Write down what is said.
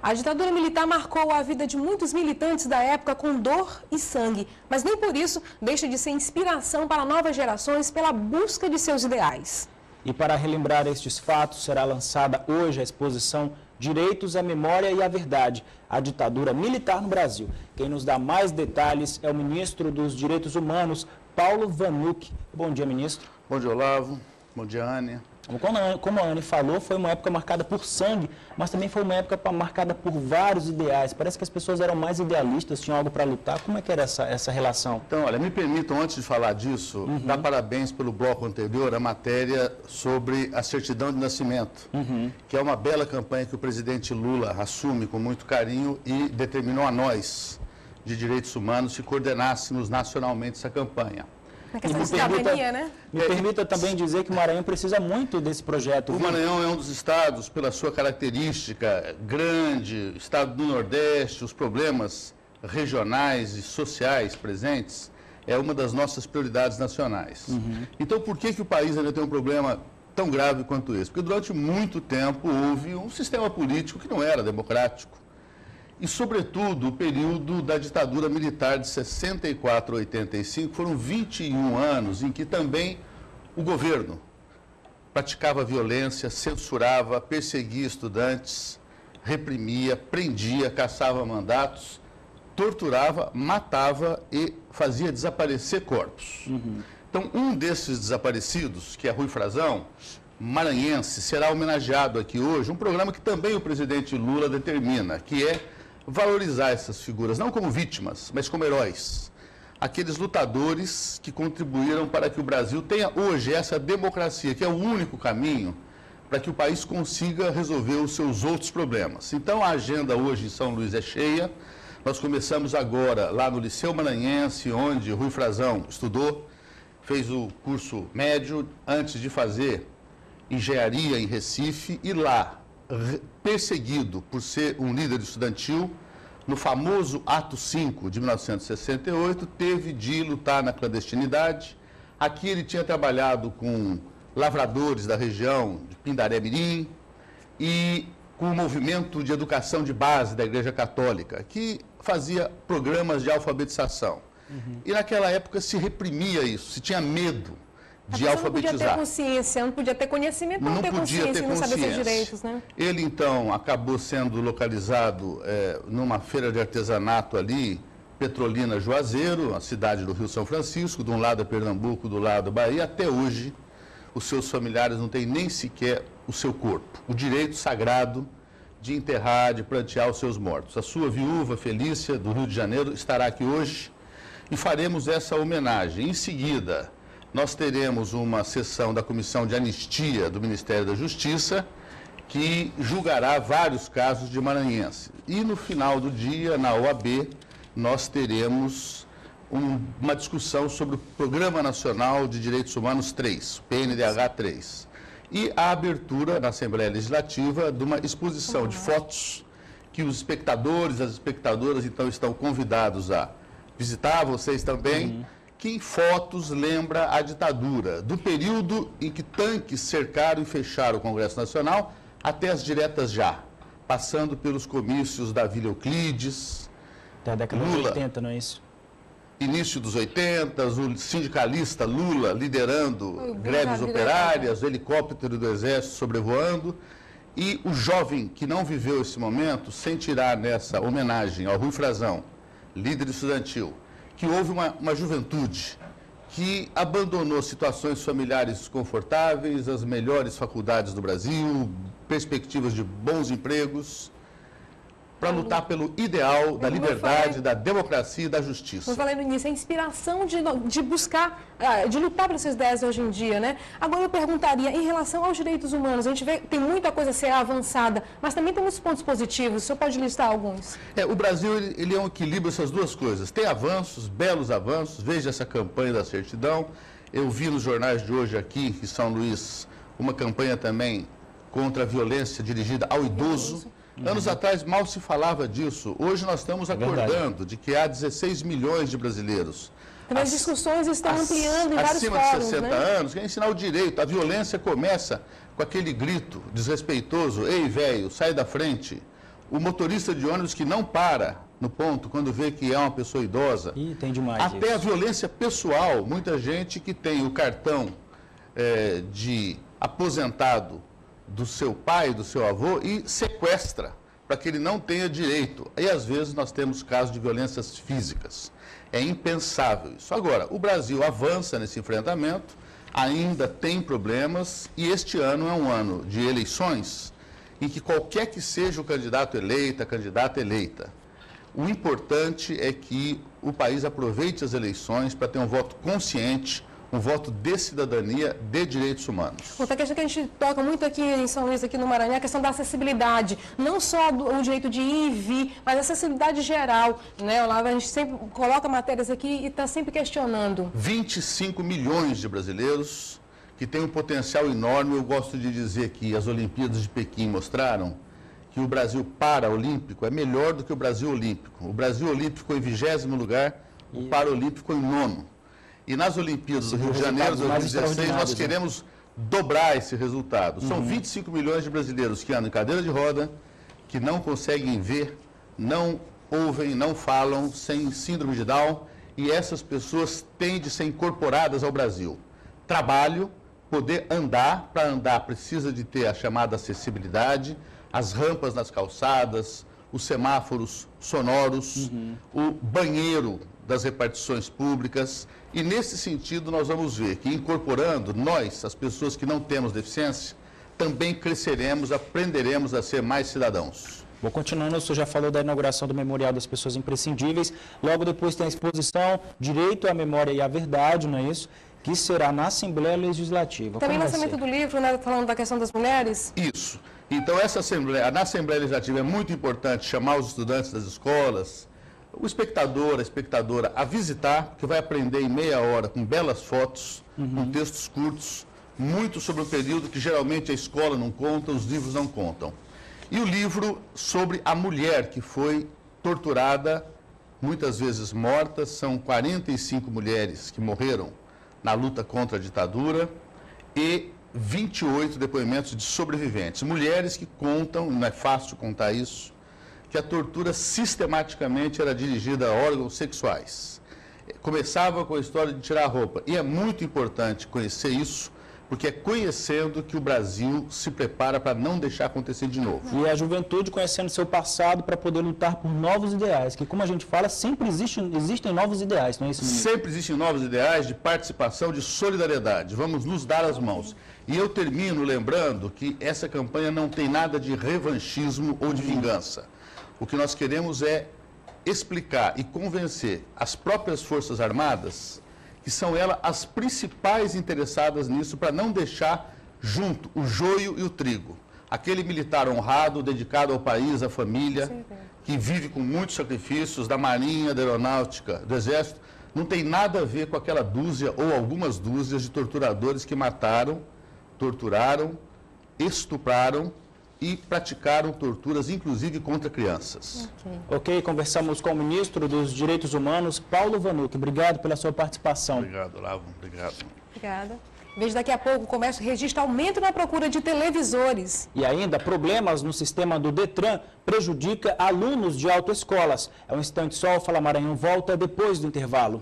A ditadura militar marcou a vida de muitos militantes da época com dor e sangue, mas nem por isso deixa de ser inspiração para novas gerações pela busca de seus ideais. E para relembrar estes fatos, será lançada hoje a exposição Direitos, a Memória e a Verdade, a ditadura militar no Brasil. Quem nos dá mais detalhes é o ministro dos Direitos Humanos, Paulo Vanuc. Bom dia, ministro. Bom dia, Olavo. Bom dia, Anne. Como a Anne falou, foi uma época marcada por sangue, mas também foi uma época marcada por vários ideais. Parece que as pessoas eram mais idealistas, tinham algo para lutar. Como é que era essa relação? Então, olha, me permitam, antes de falar disso, dar parabéns pelo bloco anterior, a matéria sobre a certidão de nascimento, que é uma bela campanha que o presidente Lula assume com muito carinho e determinou a nós, de direitos humanos, que coordenássemos nacionalmente essa campanha. Na questão de cidadania, né? Me permita também dizer que o Maranhão precisa muito desse projeto. O Maranhão é um dos estados, pela sua característica grande, estado do Nordeste, os problemas regionais e sociais presentes, é uma das nossas prioridades nacionais. Então, por que o país ainda tem um problema tão grave quanto esse? Porque durante muito tempo houve um sistema político que não era democrático. E, sobretudo, o período da ditadura militar de 64 a 85 foram 21 anos em que também o governo praticava violência, censurava, perseguia estudantes, reprimia, prendia, caçava mandatos, torturava, matava e fazia desaparecer corpos. Então, um desses desaparecidos, que é Rui Frazão, maranhense, será homenageado aqui hoje, um programa que também o presidente Lula determina, que é valorizar essas figuras, não como vítimas, mas como heróis. Aqueles lutadores que contribuíram para que o Brasil tenha hoje essa democracia, que é o único caminho para que o país consiga resolver os seus outros problemas. Então, a agenda hoje em São Luís é cheia. Nós começamos agora lá no Liceu Maranhense, onde Rui Frazão estudou, fez o curso médio, antes de fazer engenharia em Recife, e lá, perseguido por ser um líder estudantil, no famoso Ato 5 de 1968, teve de lutar na clandestinidade. Aqui ele tinha trabalhado com lavradores da região de Pindaré-Mirim e com o movimento de educação de base da Igreja Católica, que fazia programas de alfabetização. E naquela época se reprimia isso, se tinha medo de alfabetizar. Não podia ter consciência, não podia ter conhecimento, não ter consciência e não saber seus direitos, né? Ele, então, acabou sendo localizado numa feira de artesanato ali, Petrolina Juazeiro, a cidade do Rio São Francisco, de um lado é Pernambuco, do lado Bahia. Até hoje, os seus familiares não têm nem sequer o seu corpo, o direito sagrado de enterrar, de prantear os seus mortos. A sua viúva, Felícia, do Rio de Janeiro, estará aqui hoje e faremos essa homenagem. Em seguida, nós teremos uma sessão da Comissão de Anistia do Ministério da Justiça, que julgará vários casos de maranhense. E no final do dia, na OAB, nós teremos uma discussão sobre o Programa Nacional de Direitos Humanos 3, PNDH 3. E a abertura na Assembleia Legislativa de uma exposição de fotos que os espectadores, as espectadoras, então, estão convidados a visitar, vocês também, que em fotos lembra a ditadura, do período em que tanques cercaram e fecharam o Congresso Nacional até as diretas já, passando pelos comícios da Vila Euclides, da década de 80, não é isso? Início dos 80, o sindicalista Lula liderando greves operárias, o helicóptero do Exército sobrevoando, e o jovem que não viveu esse momento, sem tirar nessa homenagem ao Rui Frazão, líder estudantil, que houve uma juventude que abandonou situações familiares desconfortáveis, as melhores faculdades do Brasil, perspectivas de bons empregos, para lutar pelo ideal da liberdade, da democracia e da justiça. Eu falei no início, a inspiração de buscar, de lutar pelas suas ideias hoje em dia, né? Agora eu perguntaria, em relação aos direitos humanos, a gente vê que tem muita coisa a ser avançada, mas também tem muitos pontos positivos. O senhor pode listar alguns? O Brasil ele é um equilíbrio dessas duas coisas. Tem avanços, belos avanços, veja essa campanha da certidão. Eu vi nos jornais de hoje aqui, em São Luís, uma campanha também contra a violência dirigida ao idoso. Anos atrás mal se falava disso. Hoje nós estamos acordando de que há 16 milhões de brasileiros. As discussões estão ampliando em vários fóruns, acima de 60 anos, que é ensinar o direito. A violência começa com aquele grito desrespeitoso: ei, velho, sai da frente. o motorista de ônibus que não para no ponto quando vê que é uma pessoa idosa. Ih, tem demais até isso. a violência pessoal. Muita gente que tem o cartão de aposentado do seu pai, do seu avô, e sequestra para que ele não tenha direito. E às vezes nós temos casos de violências físicas. É impensável isso. Agora, o Brasil avança nesse enfrentamento, ainda tem problemas, e este ano é um ano de eleições em que qualquer que seja o candidato eleito, a candidata eleita, o importante é que o país aproveite as eleições para ter um voto consciente, um voto de cidadania, de direitos humanos. Outra questão que a gente toca muito aqui em São Luís, aqui no Maranhão, é a questão da acessibilidade. Não só o direito de ir e vir, mas a acessibilidade geral, né? Olavo, a gente sempre coloca matérias aqui e está sempre questionando. 25 milhões de brasileiros que têm um potencial enorme. Eu gosto de dizer que as Olimpíadas de Pequim mostraram que o Brasil paraolímpico é melhor do que o Brasil olímpico. O Brasil olímpico ficou em 20º lugar, o paraolímpico ficou em 9º. E nas Olimpíadas do Rio de Janeiro de 2016, nós queremos dobrar esse resultado. São 25 milhões de brasileiros que andam em cadeira de roda, que não conseguem ver, não ouvem, não falam, sem síndrome de Down, e essas pessoas têm de ser incorporadas ao Brasil. Trabalho, poder andar, para andar precisa de ter a chamada acessibilidade, as rampas nas calçadas, os semáforos sonoros, o banheiro das repartições públicas. E nesse sentido nós vamos ver que incorporando nós, as pessoas que não temos deficiência, também cresceremos, aprenderemos a ser mais cidadãos. Vou continuando, o senhor já falou da inauguração do Memorial das Pessoas Imprescindíveis, logo depois tem a exposição Direito à Memória e à Verdade, não é isso? Que será na Assembleia Legislativa. Também o lançamento do livro, né, falando da questão das mulheres? Isso. Então, na Assembleia Legislativa é muito importante chamar os estudantes das escolas, o espectador, a espectadora, a visitar, que vai aprender em meia hora com belas fotos, com textos curtos, muito sobre o período que geralmente a escola não conta, os livros não contam. E o livro sobre a mulher que foi torturada, muitas vezes morta, são 45 mulheres que morreram na luta contra a ditadura e 28 depoimentos de sobreviventes. Mulheres que contam, não é fácil contar isso, que a tortura sistematicamente era dirigida a órgãos sexuais. Começava com a história de tirar a roupa. E é muito importante conhecer isso, porque é conhecendo que o Brasil se prepara para não deixar acontecer de novo. E a juventude conhecendo seu passado para poder lutar por novos ideais, que como a gente fala, sempre existem novos ideais, não é isso, ministro? Sempre existem novos ideais de participação, de solidariedade. Vamos nos dar as mãos. E eu termino lembrando que essa campanha não tem nada de revanchismo ou de vingança. O que nós queremos é explicar e convencer as próprias Forças Armadas que são elas as principais interessadas nisso, para não deixar junto o joio e o trigo. Aquele militar honrado, dedicado ao país, à família, que vive com muitos sacrifícios, da Marinha, da Aeronáutica, do Exército, não tem nada a ver com aquela dúzia ou algumas dúzias de torturadores que mataram, torturaram, estupraram e praticaram torturas, inclusive contra crianças. Ok, conversamos com o ministro dos Direitos Humanos, Paulo Vanuc. Obrigado pela sua participação. Obrigado, Olavo. Obrigado. Obrigada. Vejo daqui a pouco o comércio registra aumento na procura de televisores. E ainda, problemas no sistema do Detran prejudica alunos de autoescolas. É um instante só, o Fala Maranhão volta depois do intervalo.